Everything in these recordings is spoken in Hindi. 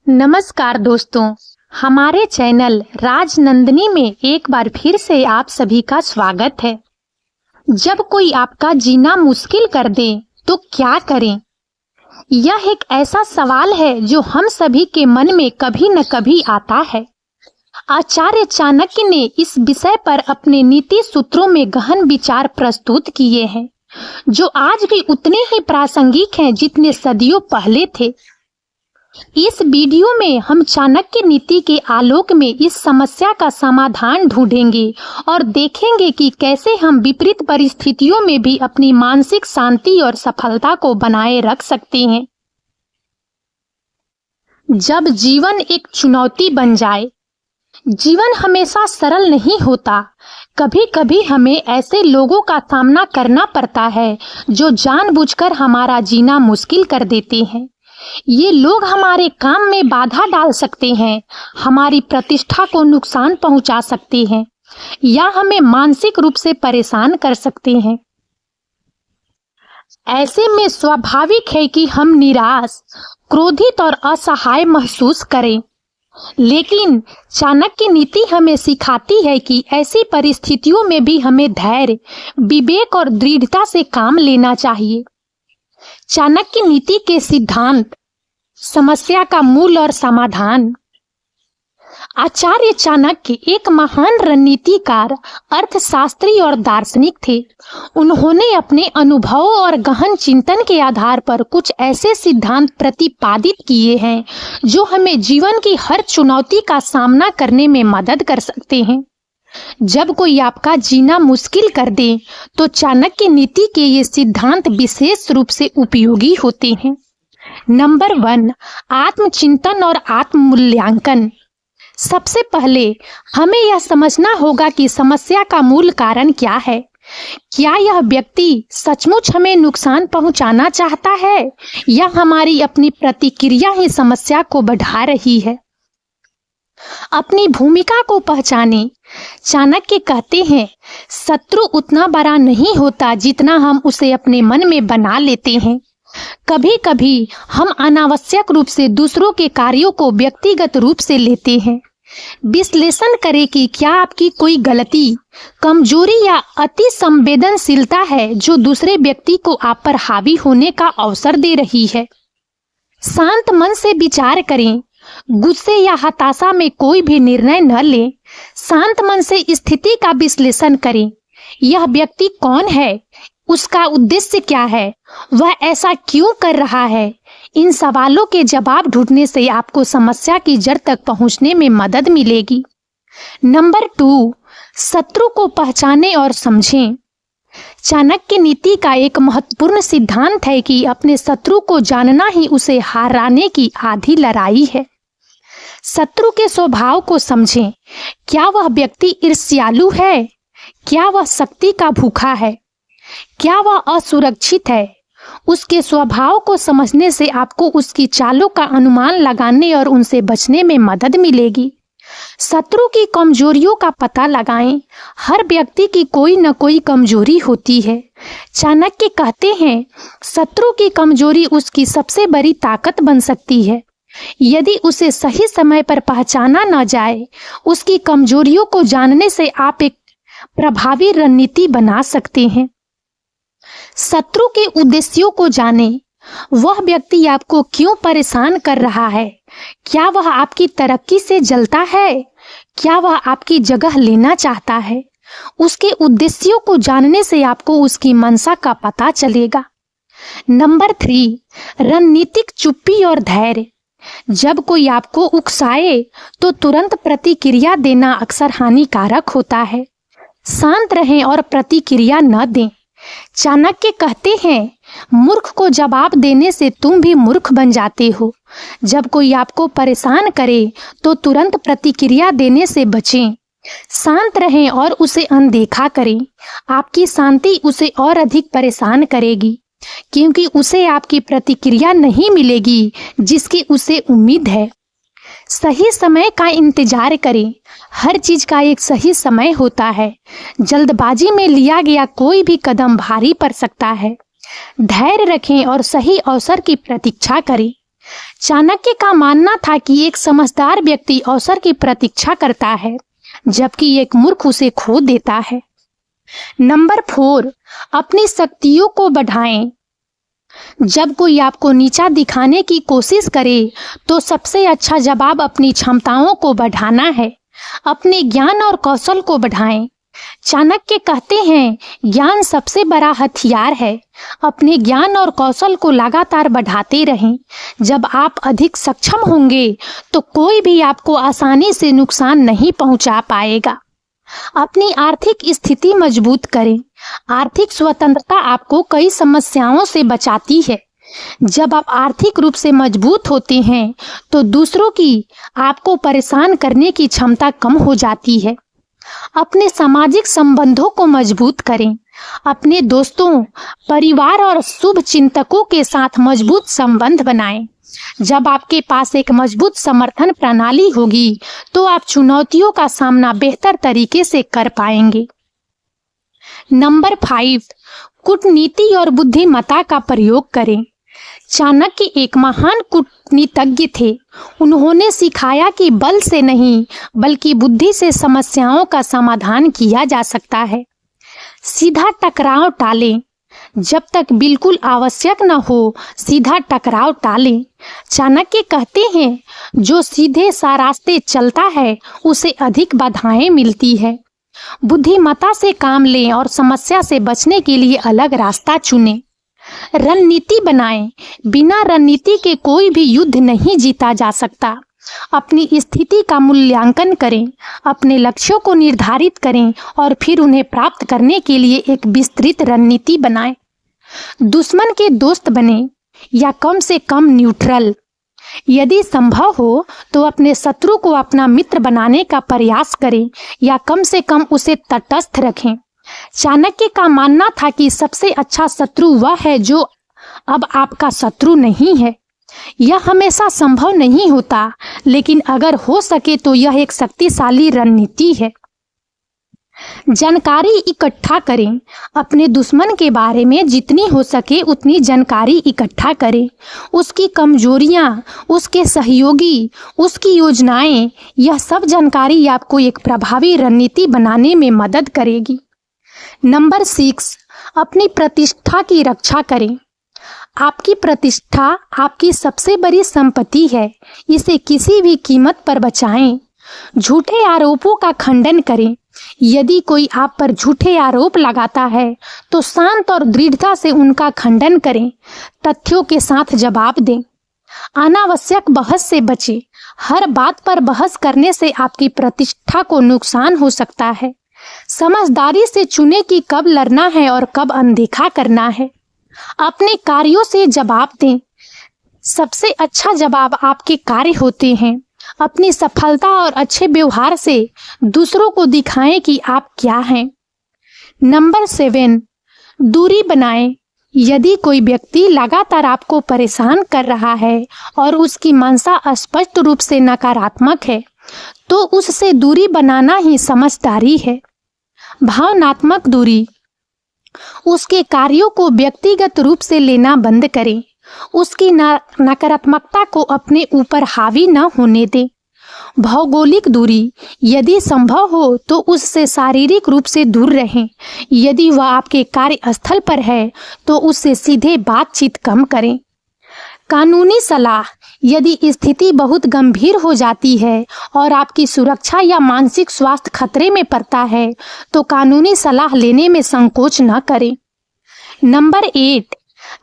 नमस्कार दोस्तों, हमारे चैनल राजनंदिनी में एक बार फिर से आप सभी का स्वागत है। जब कोई आपका जीना मुश्किल कर दे तो क्या करें? यह एक ऐसा सवाल है जो हम सभी के मन में कभी न कभी आता है। आचार्य चाणक्य ने इस विषय पर अपने नीति सूत्रों में गहन विचार प्रस्तुत किए हैं, जो आज भी उतने ही प्रासंगिक हैं जितने सदियों पहले थे। इस वीडियो में हम चाणक्य नीति के आलोक में इस समस्या का समाधान ढूंढेंगे और देखेंगे कि कैसे हम विपरीत परिस्थितियों में भी अपनी मानसिक शांति और सफलता को बनाए रख सकते हैं। जब जीवन एक चुनौती बन जाए। जीवन हमेशा सरल नहीं होता। कभी कभी हमें ऐसे लोगों का सामना करना पड़ता है जो जानबूझकर हमारा जीना मुश्किल कर देते हैं। ये लोग हमारे काम में बाधा डाल सकते हैं, हमारी प्रतिष्ठा को नुकसान पहुंचा सकते हैं या हमें मानसिक रूप से परेशान कर सकते हैं। ऐसे में स्वाभाविक है कि हम निराश, क्रोधित और असहाय महसूस करें। लेकिन चाणक्य नीति हमें सिखाती है कि ऐसी परिस्थितियों में भी हमें धैर्य, विवेक और दृढ़ता से काम लेना चाहिए। चाणक्य नीति के सिद्धांत, समस्या का मूल और समाधान। आचार्य चाणक्य एक महान रणनीतिकार, अर्थशास्त्री और दार्शनिक थे। उन्होंने अपने अनुभवों और गहन चिंतन के आधार पर कुछ ऐसे सिद्धांत प्रतिपादित किए हैं जो हमें जीवन की हर चुनौती का सामना करने में मदद कर सकते हैं। जब कोई आपका जीना मुश्किल कर दे तो चाणक्य नीति के ये सिद्धांत विशेष रूप से उपयोगी होते हैं। नंबर 1, आत्मचिंतन और आत्म मूल्यांकन। सबसे पहले हमें यह समझना होगा कि समस्या का मूल कारण क्या है। क्या यह व्यक्ति सचमुच हमें नुकसान पहुंचाना चाहता है या हमारी अपनी प्रतिक्रिया ही समस्या को बढ़ा रही है? अपनी भूमिका को पहचाने। चाणक्य कहते हैं, शत्रु उतना बड़ा नहीं होता जितना हम उसे अपने मन में बना लेते हैं। कभी कभी हम अनावश्यक रूप से दूसरों के कार्यों को व्यक्तिगत रूप से लेते हैं। विश्लेषण करें कि क्या आपकी कोई गलती, कमजोरी या अति संवेदनशीलता है जो दूसरे व्यक्ति को आप पर हावी होने का अवसर दे रही है। शांत मन से विचार करें। गुस्से या हताशा में कोई भी निर्णय न लें। शांत मन से स्थिति का विश्लेषण करें। यह व्यक्ति कौन है? उसका उद्देश्य क्या है? वह ऐसा क्यों कर रहा है? इन सवालों के जवाब ढूंढने से आपको समस्या की जड़ तक पहुंचने में मदद मिलेगी। नंबर 2, शत्रु को पहचानें और समझें। चाणक्य नीति का एक महत्वपूर्ण सिद्धांत है कि अपने शत्रु को जानना ही उसे हराने की आधी लड़ाई है। शत्रु के स्वभाव को समझें। क्या वह व्यक्ति ईर्ष्यालु है? क्या वह शक्ति का भूखा है? क्या वह असुरक्षित है? उसके स्वभाव को समझने से आपको उसकी चालों का अनुमान लगाने और उनसे बचने में मदद मिलेगी। शत्रु की कमजोरियों का पता लगाएं। हर व्यक्ति की कोई न कोई कमजोरी होती है। चाणक्य कहते हैं, शत्रु की कमजोरी उसकी सबसे बड़ी ताकत बन सकती है। यदि उसे सही समय पर पहचाना न जाए, उसकी कमजोरियों को जानने से आप एक प्रभावी रणनीति बना सकते हैं। शत्रु के उद्देश्यों को जानें। वह व्यक्ति आपको क्यों परेशान कर रहा है? क्या वह आपकी तरक्की से जलता है? क्या वह आपकी जगह लेना चाहता है? उसके उद्देश्यों को जानने से आपको उसकी मंशा का पता चलेगा। नंबर 3, रणनीतिक चुप्पी और धैर्य। जब कोई आपको उकसाए तो तुरंत प्रतिक्रिया देना अक्सर हानिकारक होता है। शांत रहें और प्रतिक्रिया न दें। चाणक्य कहते हैं, मूर्ख को जवाब देने से तुम भी मूर्ख बन जाते हो। जब कोई आपको परेशान करे तो तुरंत प्रतिक्रिया देने से बचें। शांत रहें और उसे अनदेखा करें। आपकी शांति उसे और अधिक परेशान करेगी, क्योंकि उसे आपकी प्रतिक्रिया नहीं मिलेगी जिसकी उसे उम्मीद है। सही समय का इंतजार करें। हर चीज का एक सही समय होता है। जल्दबाजी में लिया गया कोई भी कदम भारी पड़ सकता है। धैर्य रखें और सही अवसर की प्रतीक्षा करें। चाणक्य का मानना था कि एक समझदार व्यक्ति अवसर की प्रतीक्षा करता है, जबकि एक मूर्ख उसे खो देता है। नंबर 4, अपनी शक्तियों को बढ़ाएं। जब कोई आपको नीचा दिखाने की कोशिश करे तो सबसे अच्छा जवाब अपनी क्षमताओं को बढ़ाना है। अपने ज्ञान और कौशल को बढ़ाएं। चाणक्य कहते हैं, ज्ञान सबसे बड़ा हथियार है। अपने ज्ञान और कौशल को लगातार बढ़ाते रहें। जब आप अधिक सक्षम होंगे तो कोई भी आपको आसानी से नुकसान नहीं पहुंचा पाएगा। अपनी आर्थिक स्थिति मजबूत करें। आर्थिक स्वतंत्रता आपको कई समस्याओं से बचाती है। जब आप आर्थिक रूप से मजबूत होते हैं तो दूसरों की आपको परेशान करने की क्षमता कम हो जाती है। अपने सामाजिक संबंधों को मजबूत करें। अपने दोस्तों, परिवार और शुभ चिंतकों के साथ मजबूत संबंध बनाएं। जब आपके पास एक मजबूत समर्थन प्रणाली होगी तो आप चुनौतियों का सामना बेहतर तरीके से कर पाएंगे। नंबर 5, कूटनीति और बुद्धिमत्ता का प्रयोग करें। चाणक्य एक महान कूटनीतिज्ञ थे। उन्होंने सिखाया कि बल से नहीं बल्कि बुद्धि से समस्याओं का समाधान किया जा सकता है। सीधा टकराव टालें। जब तक बिल्कुल आवश्यक न हो, सीधा टकराव टालें। चाणक्य कहते हैं, जो सीधे सा रास्ते चलता है उसे अधिक बाधाएं मिलती है। बुद्धिमत्ता से काम लें और समस्या से बचने के लिए अलग रास्ता चुनें। रणनीति बनाएं। बिना रणनीति के कोई भी युद्ध नहीं जीता जा सकता। अपनी स्थिति का मूल्यांकन करें। अपने लक्ष्यों को निर्धारित करें और फिर उन्हें प्राप्त करने के लिए एक विस्तृत रणनीति बनाएं। दुश्मन के दोस्त बने या कम से कम न्यूट्रल। यदि संभव हो तो अपने शत्रु को अपना मित्र बनाने का प्रयास करें या कम से कम उसे तटस्थ रखें। चाणक्य का मानना था कि सबसे अच्छा शत्रु वह है जो अब आपका शत्रु नहीं है। यह हमेशा संभव नहीं होता, लेकिन अगर हो सके तो यह एक शक्तिशाली रणनीति है। जानकारी इकट्ठा करें। अपने दुश्मन के बारे में जितनी हो सके उतनी जानकारी इकट्ठा करें। उसकी कमजोरियां, उसके सहयोगी, उसकी योजनाएं, यह सब जानकारी आपको एक प्रभावी रणनीति बनाने में मदद करेगी। नंबर 6, अपनी प्रतिष्ठा की रक्षा करें। आपकी प्रतिष्ठा आपकी सबसे बड़ी संपत्ति है। इसे किसी भी कीमत पर बचाएं। झूठे आरोपों का खंडन करें। यदि कोई आप पर झूठे आरोप लगाता है तो शांत और दृढ़ता से उनका खंडन करें। तथ्यों के साथ जवाब दें। अनावश्यक बहस से बचें। हर बात पर बहस करने से आपकी प्रतिष्ठा को नुकसान हो सकता है। समझदारी से चुनें कि कब लड़ना है और कब अनदेखा करना है। अपने कार्यों से जवाब दें। सबसे अच्छा जवाब आपके कार्य होते हैं। अपनी सफलता और अच्छे व्यवहार से दूसरों को दिखाएं कि आप क्या हैं। नंबर 7, दूरी बनाएं। यदि कोई व्यक्ति लगातार आपको परेशान कर रहा है और उसकी मंशा स्पष्ट रूप से नकारात्मक है तो उससे दूरी बनाना ही समझदारी है। भावनात्मक दूरी। उसके कार्यों को व्यक्तिगत रूप से लेना बंद करें। उसकी नकारात्मकता को अपने ऊपर हावी न होने दें। भौगोलिक दूरी। यदि संभव हो तो उससे शारीरिक रूप से दूर रहें। यदि वह आपके कार्यस्थल पर है तो उससे सीधे बातचीत कम करें। कानूनी सलाह। यदि स्थिति बहुत गंभीर हो जाती है और आपकी सुरक्षा या मानसिक स्वास्थ्य खतरे में पड़ता है तो कानूनी सलाह लेने में संकोच न करें। नंबर 8,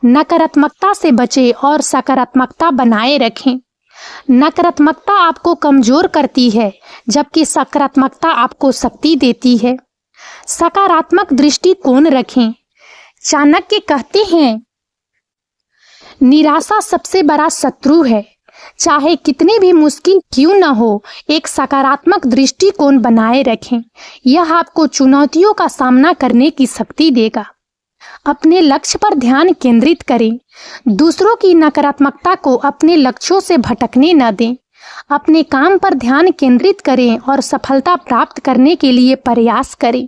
नकारात्मकता से बचें और सकारात्मकता बनाए रखें। नकारात्मकता आपको कमजोर करती है जबकि सकारात्मकता आपको शक्ति देती है। सकारात्मक दृष्टिकोण रखें। चाणक्य कहते हैं, निराशा सबसे बड़ा शत्रु है। चाहे कितनी भी मुश्किल क्यों न हो, एक सकारात्मक दृष्टिकोण बनाए रखें। यह आपको चुनौतियों का सामना करने की शक्ति देगा। अपने लक्ष्य पर ध्यान केंद्रित करें। दूसरों की नकारात्मकता को अपने लक्ष्यों से भटकने न दें। अपने काम पर ध्यान केंद्रित करें और सफलता प्राप्त करने के लिए प्रयास करें।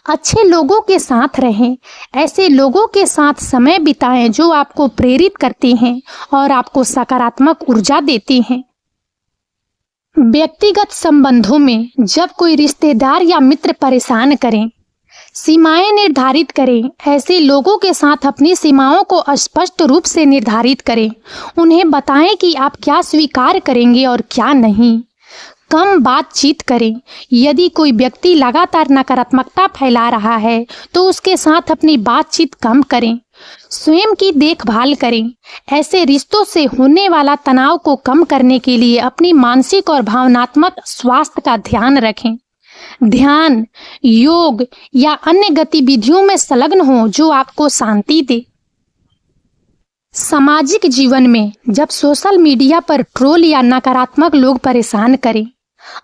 अच्छे लोगों के साथ रहें, ऐसे लोगों के साथ समय बिताएं जो आपको प्रेरित करते हैं और आपको सकारात्मक ऊर्जा देते हैं। व्यक्तिगत संबंधों में जब कोई रिश्तेदार या मित्र परेशान करें, सीमाएं निर्धारित करें। ऐसे लोगों के साथ अपनी सीमाओं को स्पष्ट रूप से निर्धारित करें। उन्हें बताएं कि आप क्या स्वीकार करेंगे और क्या नहीं। कम बातचीत करें। यदि कोई व्यक्ति लगातार नकारात्मकता फैला रहा है तो उसके साथ अपनी बातचीत कम करें। स्वयं की देखभाल करें। ऐसे रिश्तों से होने वाला तनाव को कम करने के लिए अपनी मानसिक और भावनात्मक स्वास्थ्य का ध्यान रखें। ध्यान, योग या अन्य गतिविधियों में संलग्न हो जो आपको शांति दे। सामाजिक जीवन में जब सोशल मीडिया पर ट्रोल या नकारात्मक लोग परेशान करें,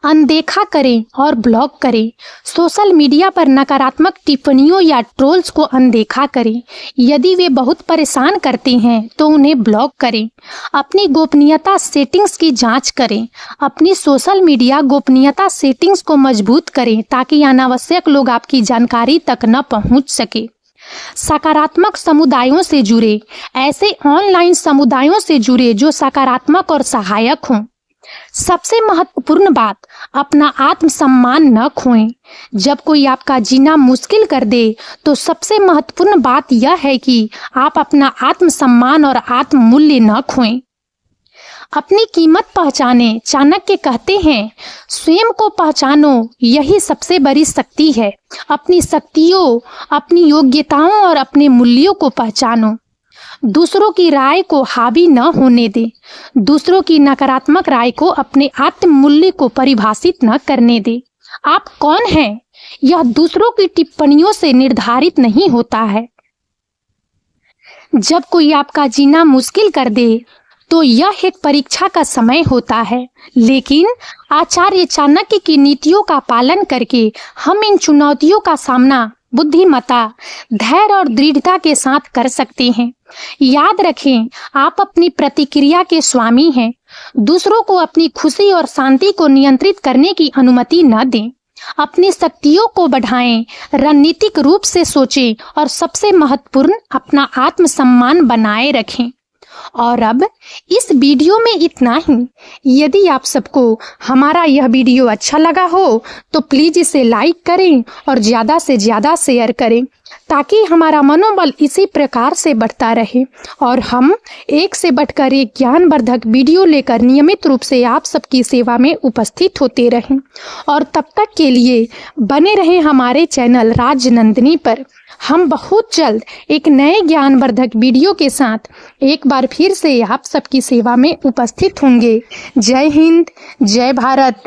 अनदेखा करें और ब्लॉक करें। सोशल मीडिया पर नकारात्मक टिप्पणियों या ट्रोल्स को अनदेखा करें। यदि वे बहुत परेशान करते हैं तो उन्हें ब्लॉक करें। अपनी गोपनीयता सेटिंग्स की जांच करें। अपनी सोशल मीडिया गोपनीयता सेटिंग्स को मजबूत करें ताकि अनावश्यक लोग आपकी जानकारी तक न पहुंच सके। सकारात्मक समुदायों से जुड़े। ऐसे ऑनलाइन समुदायों से जुड़े जो सकारात्मक और सहायक हों। सबसे महत्वपूर्ण बात, अपना आत्मसम्मान न खोएं। जब कोई आपका जीना मुश्किल कर दे तो सबसे महत्वपूर्ण बात यह है कि आप अपना आत्मसम्मान और आत्ममूल्य न खोएं। अपनी कीमत पहचानें। चाणक्य कहते हैं, स्वयं को पहचानो, यही सबसे बड़ी शक्ति है। अपनी शक्तियों, अपनी योग्यताओं और अपने मूल्यों को पहचानो। दूसरों की राय को हावी न होने दें। दूसरों की नकारात्मक राय को अपने आत्ममूल्य को परिभाषित न करने दें। आप कौन हैं, यह दूसरों की टिप्पणियों से निर्धारित नहीं होता है। जब कोई आपका जीना मुश्किल कर दे तो यह एक परीक्षा का समय होता है, लेकिन आचार्य चाणक्य की नीतियों का पालन करके हम इन चुनौतियों का सामना बुद्धिमत्ता, धैर्य और दृढ़ता के साथ कर सकते हैं। याद रखें, आप अपनी प्रतिक्रिया के स्वामी हैं। दूसरों को अपनी खुशी और शांति को नियंत्रित करने की अनुमति न दें। अपनी शक्तियों को बढ़ाएं, रणनीतिक रूप से सोचें और सबसे महत्वपूर्ण, अपना आत्मसम्मान बनाए रखें। और अब इस वीडियो में इतना ही। यदि आप सबको हमारा यह वीडियो अच्छा लगा हो तो प्लीज इसे लाइक करें और ज़्यादा से ज़्यादा शेयर करें ताकि हमारा मनोबल इसी प्रकार से बढ़ता रहे और हम एक से बढ़कर एक ज्ञानवर्धक वीडियो लेकर नियमित रूप से आप सबकी सेवा में उपस्थित होते रहें। और तब तक के लिए बने रहें हमारे चैनल राजनंदिनी पर। हम बहुत जल्द एक नए ज्ञानवर्धक वीडियो के साथ एक बार फिर से आप सबकी सेवा में उपस्थित होंगे। जय हिंद, जय भारत।